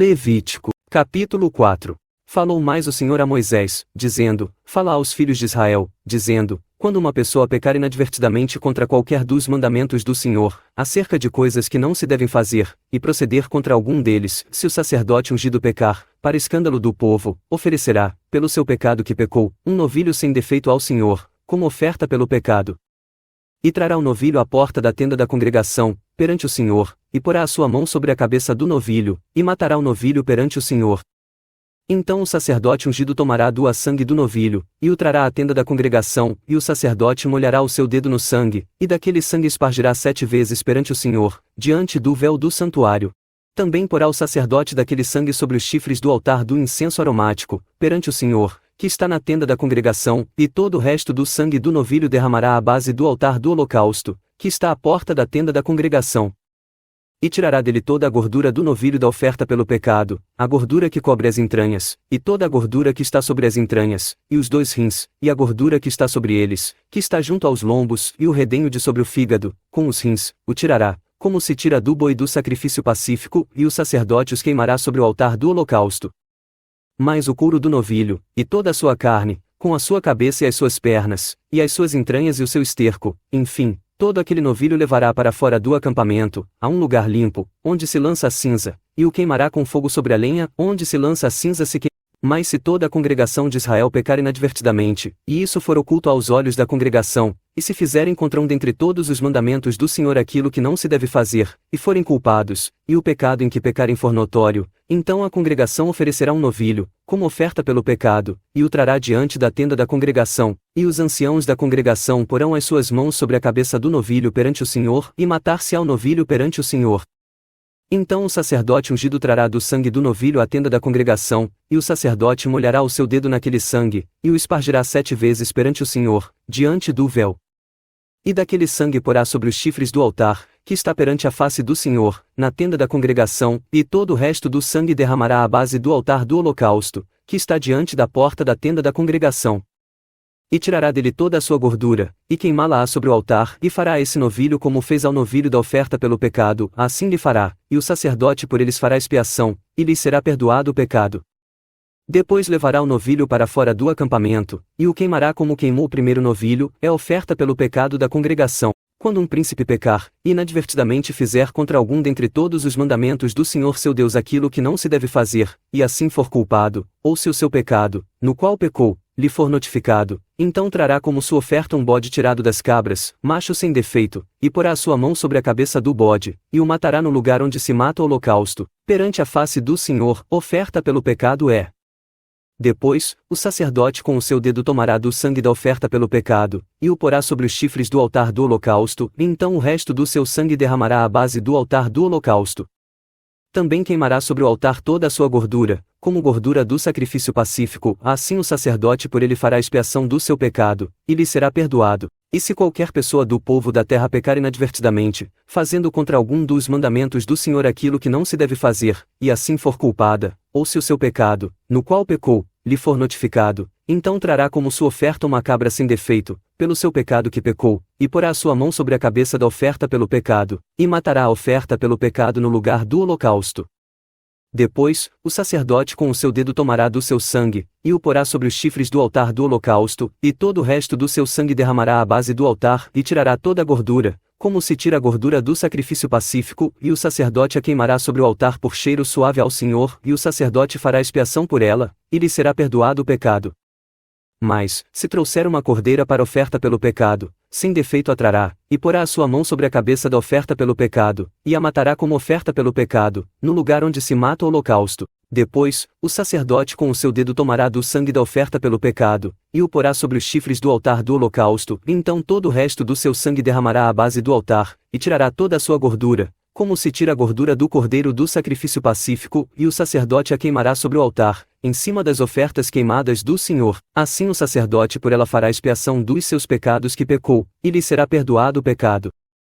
Levítico, capítulo 4. Falou mais o Senhor a Moisés, dizendo: Fala aos filhos de Israel, dizendo: Quando uma pessoa pecar inadvertidamente contra qualquer dos mandamentos do Senhor, acerca de coisas que não se devem fazer, e proceder contra algum deles, se o sacerdote ungido pecar, para escândalo do povo, oferecerá, pelo seu pecado que pecou, um novilho sem defeito ao Senhor, como oferta pelo pecado. E trará o novilho à porta da tenda da congregação, perante o Senhor, e porá a sua mão sobre a cabeça do novilho, e matará o novilho perante o Senhor. Então o sacerdote ungido tomará do sangue do novilho, e o trará à tenda da congregação, e o sacerdote molhará o seu dedo no sangue, e daquele sangue espargirá 7 vezes perante o Senhor, diante do véu do santuário. Também porá o sacerdote daquele sangue sobre os chifres do altar do incenso aromático, perante o Senhor, que está na tenda da congregação, e todo o resto do sangue do novilho derramará à base do altar do holocausto, que está à porta da tenda da congregação. E tirará dele toda a gordura do novilho da oferta pelo pecado, a gordura que cobre as entranhas, e toda a gordura que está sobre as entranhas, e os 2 rins, e a gordura que está sobre eles, que está junto aos lombos, e o redenho de sobre o fígado, com os rins, o tirará, como se tira do boi do sacrifício pacífico, e o sacerdote os queimará sobre o altar do holocausto. Mas o couro do novilho, e toda a sua carne, com a sua cabeça e as suas pernas, e as suas entranhas e o seu esterco, enfim, todo aquele novilho levará para fora do acampamento, a um lugar limpo, onde se lança a cinza, e o queimará com fogo sobre a lenha, onde se lança a cinza se queima. Mas se toda a congregação de Israel pecar inadvertidamente, e isso for oculto aos olhos da congregação, e se fizerem contra um dentre todos os mandamentos do Senhor aquilo que não se deve fazer, e forem culpados, e o pecado em que pecarem for notório, então a congregação oferecerá um novilho, como oferta pelo pecado, e o trará diante da tenda da congregação, e os anciãos da congregação porão as suas mãos sobre a cabeça do novilho perante o Senhor, e matar-se-á o novilho perante o Senhor. Então o sacerdote ungido trará do sangue do novilho à tenda da congregação, e o sacerdote molhará o seu dedo naquele sangue, e o espargirá 7 vezes perante o Senhor, diante do véu. E daquele sangue porá sobre os chifres do altar, que está perante a face do Senhor, na tenda da congregação, e todo o resto do sangue derramará à base do altar do holocausto, que está diante da porta da tenda da congregação. E tirará dele toda a sua gordura, e queimá-la-á sobre o altar, e fará a esse novilho como fez ao novilho da oferta pelo pecado, assim lhe fará, e o sacerdote por eles fará expiação, e lhes será perdoado o pecado. Depois levará o novilho para fora do acampamento, e o queimará como queimou o primeiro novilho, é a oferta pelo pecado da congregação. Quando um príncipe pecar, e inadvertidamente fizer contra algum dentre todos os mandamentos do Senhor seu Deus aquilo que não se deve fazer, e assim for culpado, ou se o seu pecado, no qual pecou, lhe for notificado, então trará como sua oferta um bode tirado das cabras, macho sem defeito, e porá a sua mão sobre a cabeça do bode, e o matará no lugar onde se mata o holocausto, perante a face do Senhor, oferta pelo pecado é. Depois, o sacerdote com o seu dedo tomará do sangue da oferta pelo pecado, e o porá sobre os chifres do altar do holocausto, e então o resto do seu sangue derramará à base do altar do holocausto. Também queimará sobre o altar toda a sua gordura, como gordura do sacrifício pacífico, assim o sacerdote por ele fará expiação do seu pecado, e lhe será perdoado. E se qualquer pessoa do povo da terra pecar inadvertidamente, fazendo contra algum dos mandamentos do Senhor aquilo que não se deve fazer, e assim for culpada, ou se o seu pecado, no qual pecou, lhe for notificado, então trará como sua oferta uma cabra sem defeito, pelo seu pecado que pecou, e porá a sua mão sobre a cabeça da oferta pelo pecado, e matará a oferta pelo pecado no lugar do holocausto. Depois, o sacerdote com o seu dedo tomará do seu sangue, e o porá sobre os chifres do altar do holocausto, e todo o resto do seu sangue derramará à base do altar, e tirará toda a gordura, como se tira a gordura do sacrifício pacífico, e o sacerdote a queimará sobre o altar por cheiro suave ao Senhor, e o sacerdote fará expiação por ela, e lhe será perdoado o pecado. Mas, se trouxer uma cordeira para oferta pelo pecado, sem defeito a trará, e porá a sua mão sobre a cabeça da oferta pelo pecado, e a matará como oferta pelo pecado, no lugar onde se mata o holocausto. Depois, o sacerdote com o seu dedo tomará do sangue da oferta pelo pecado, e o porá sobre os chifres do altar do holocausto, e então todo o resto do seu sangue derramará à base do altar, e tirará toda a sua gordura, como se tira a gordura do cordeiro do sacrifício pacífico, e o sacerdote a queimará sobre o altar, em cima das ofertas queimadas do Senhor. Assim o sacerdote por ela fará expiação dos seus pecados que pecou, e lhe será perdoado o pecado.